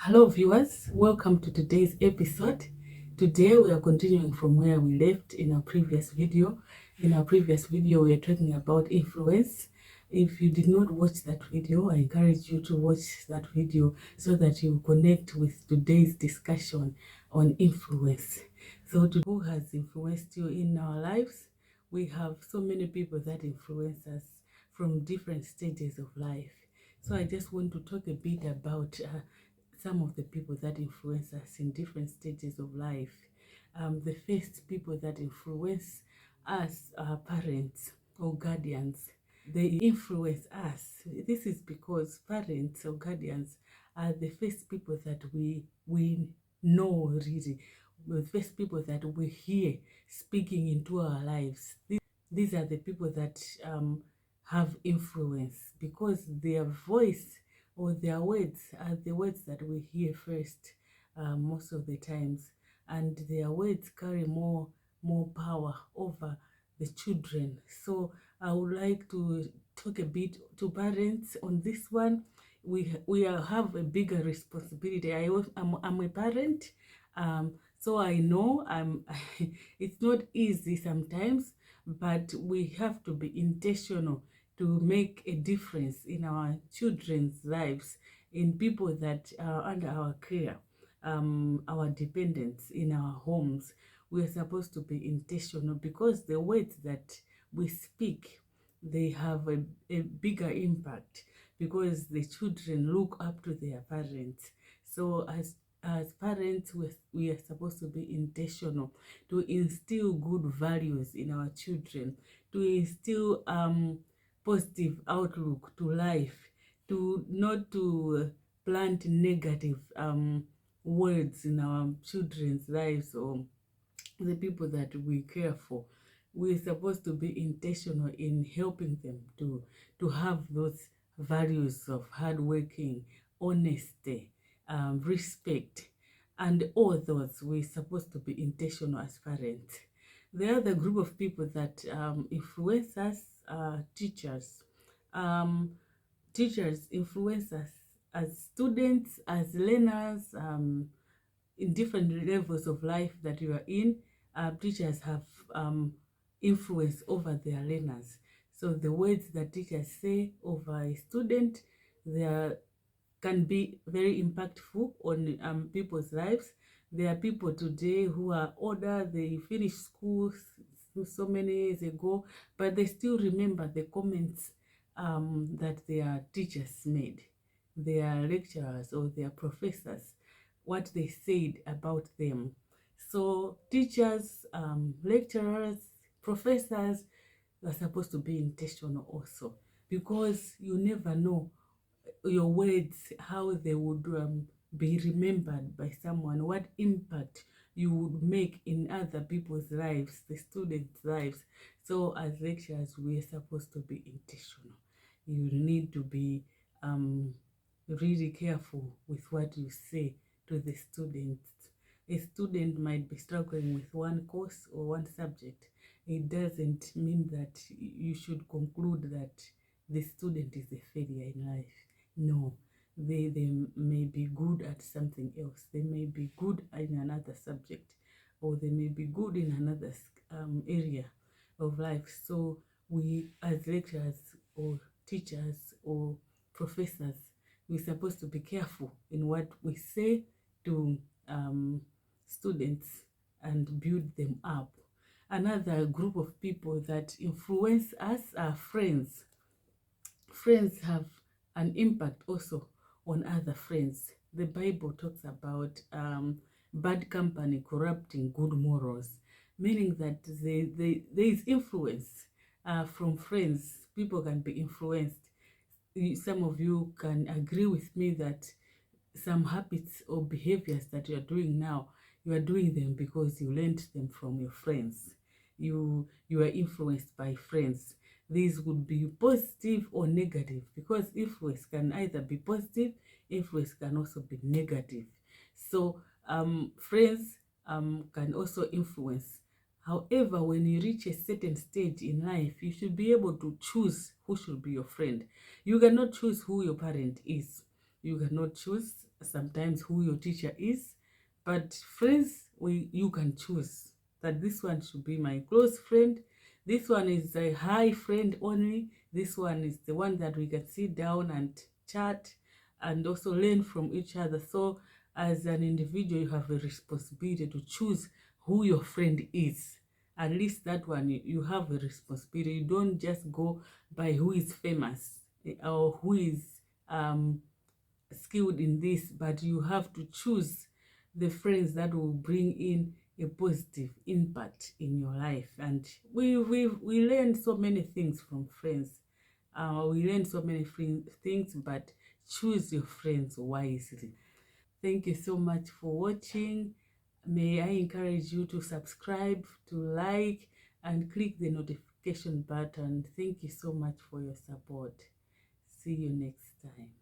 Hello viewers, welcome to today's episode. Today we are continuing from where we left in our previous video. In our previous video we are talking about influence. If you did not watch that video, I encourage you to watch that video so that you connect with today's discussion on influence. So who has influenced you in our lives? We have so many people that influence us from different stages of life. So I just want to talk a bit about some of the people that influence us in different stages of life. The first people that influence us are parents or guardians. They influence us. This is because parents or guardians are the first people that we know really, the first people that we hear speaking into our lives. These are the people that have influence because their voice or their words are the words that we hear first most of the times, and their words carry more power over the children. So I would like to talk a bit to parents on this one. Have a bigger responsibility. I'm a parent, so I know it's not easy sometimes, but we have to be intentional to make a difference in our children's lives, in people that are under our care, our dependents in our homes. We are supposed to be intentional because the words that we speak, they have a bigger impact because the children look up to their parents. So as parents, we are supposed to be intentional to instill good values in our children, to instill positive outlook to life, to not to plant negative words in our children's lives or the people that we care for. We're supposed to be intentional in helping them to have those values of hardworking, honesty, respect, and all those. We're supposed to be intentional as parents. The other group of people that influence us are teachers. Um, Teachers influence us as students, as learners, in different levels of life that you are in. Teachers have influence over their learners. So the words that teachers say over a student, they can be very impactful on people's lives. There are people today who are older, they finished school so many years ago, but they still remember the comments that their teachers made, their lecturers or their professors, what they said about them. So teachers, lecturers, professors are supposed to be intentional also, because you never know your words, how they would be remembered by someone, what impact you would make in other people's lives, the students' lives. So as lecturers, we are supposed to be intentional. You need to be really careful with what you say to the students. A student might be struggling with one course or one subject. It doesn't mean that you should conclude that the student is a failure in life. No, they may be good at something else. They may be good in another subject, or they may be good in another area of life. So we as lecturers or teachers or professors, we're supposed to be careful in what we say to students and build them up. Another group of people that influence us are friends. Friends have an impact also on other friends. The Bible talks about bad company corrupting good morals, meaning that there is influence from friends. People can be influenced. Some of you can agree with me that some habits or behaviors that you are doing now, you are doing them because you learned them from your friends. You are influenced by friends. These would be positive or negative, because influence can either be positive, influence can also be negative. So friends can also influence. However, when you reach a certain stage in life, you should be able to choose who should be your friend. You cannot choose who your parent is. You cannot choose sometimes who your teacher is, but friends, you can choose that this one should be my close friend, this one is a high friend only, this one is the one that we can sit down and chat and also learn from each other. So as an individual, you have a responsibility to choose who your friend is. At least that one, you have a responsibility. You don't just go by who is famous or who is skilled in this, but you have to choose the friends that will bring in a positive impact in your life. And we learn so many things from friends. We learn so many things, but choose your friends wisely. Thank you so much for watching. May I encourage you to subscribe, to like, and click the notification button. Thank you so much for your support. See you next time.